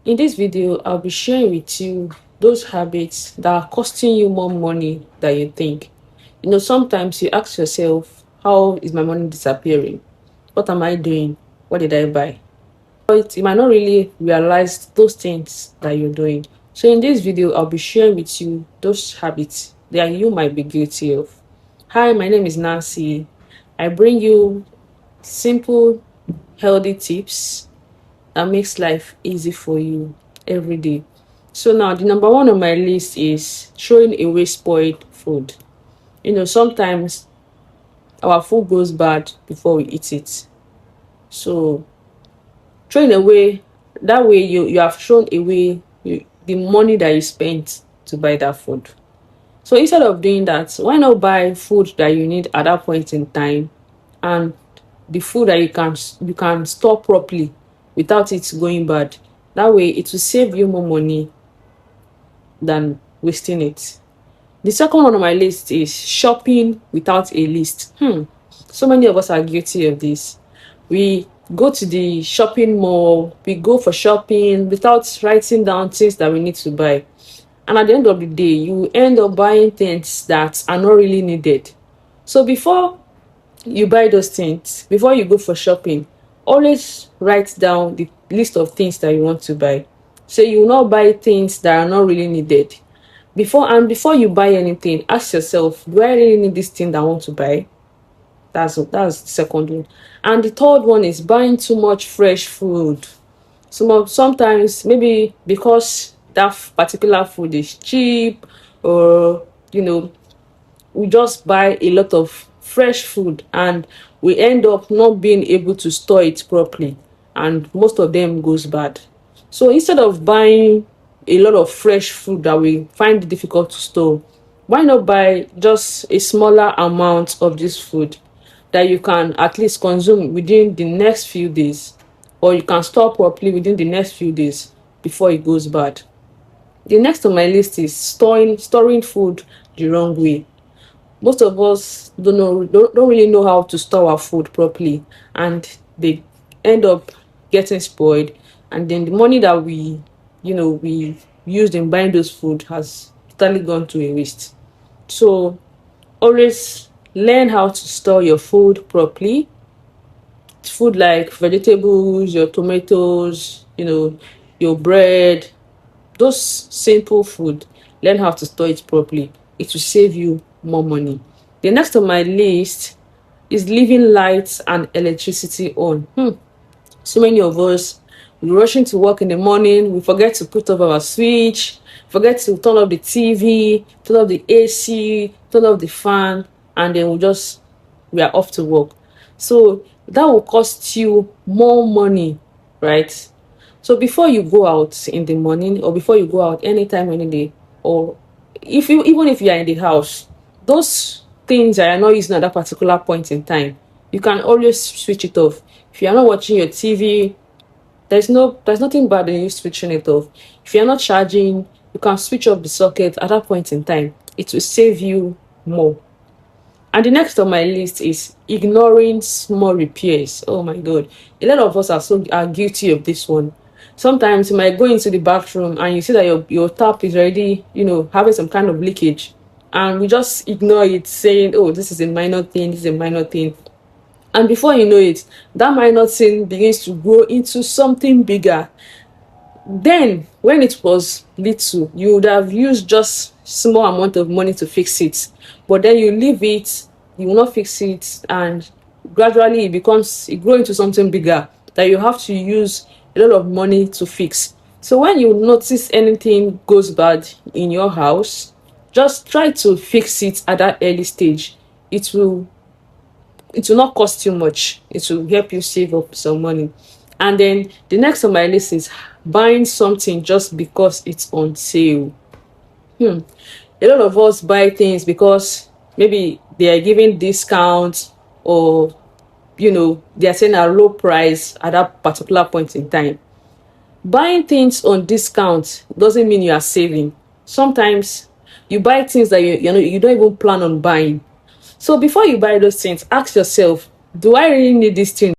In this video, I'll be sharing with you those habits that are costing you more money than you think. Sometimes you ask yourself, how is my money disappearing? What am I doing? What did I buy? But you might not really realize those things that you're doing. So in this video, I'll be sharing with you those habits that you might be guilty of. Hi, my name is Nancy. I bring you simple, healthy tips that makes life easy for you every day. So now the number one on my list is throwing away spoiled food. Sometimes our food goes bad before we eat it. So throwing away, that way you have thrown away the money that you spent to buy that food. So instead of doing that, why not buy food that you need at that point in time, and the food that you can store properly without it going bad. That way it will save you more money than wasting it. The second one on my list is shopping without a list. So many of us are guilty of this. We go to the shopping mall, we go for shopping without writing down things that we need to buy. And at the end of the day, you end up buying things that are not really needed. So before you buy those things, before you go for shopping, always write down the list of things that you want to buy. So you will not buy things that are not really needed. Before you buy anything, ask yourself, do I really need this thing that I want to buy? That's the second one. And the third one is buying too much fresh food. Sometimes maybe because that particular food is cheap, or we just buy a lot of fresh food and we end up not being able to store it properly, and most of them goes bad. So instead of buying a lot of fresh food that we find it difficult to store, why not buy just a smaller amount of this food that you can at least consume within the next few days, or you can store properly within the next few days before it goes bad. The next on my list is storing food the wrong way. Most of us don't really know how to store our food properly, and they end up getting spoiled, and then the money that we used in buying those food has totally gone to a waste. So always learn how to store your food properly. Food like vegetables, your tomatoes, your bread, those simple food, learn how to store it properly. It will save you more money. The next on my list is leaving lights and electricity on. So many of us, we're rushing to work in the morning, we forget to put off our switch, forget to turn off the TV, turn off the AC, turn off the fan, and then we are off to work. So that will cost you more money, right? So before you go out in the morning, or before you go out anytime, any day, or even if you are in the house, those things that are not using at that particular point in time, you can always switch it off. If you are not watching your TV, there's nothing bad in you switching it off. If you're not charging, you can switch off the socket at that point in time. It will save you more. And the next on my list is ignoring small repairs. Oh my god, a lot of us are guilty of this one. Sometimes you might go into the bathroom and you see that your tap is already having some kind of leakage, and we just ignore it, saying, oh, this is a minor thing, this is a minor thing. And before you know it, that minor thing begins to grow into something bigger. Then when it was little, you would have used just small amount of money to fix it, but then you leave it, you will not fix it, and gradually it grows into something bigger that you have to use a lot of money to fix. So when you notice anything goes bad in your house, just try to fix it at that early stage. It will not cost you much. It will help you save up some money. And then the next on my list is buying something just because it's on sale. A lot of us buy things because maybe they are giving discounts, or they are saying a low price at that particular point in time. Buying things on discount doesn't mean you are saving. Sometimes you buy things that you don't even plan on buying. So before you buy those things, ask yourself, do I really need this thing?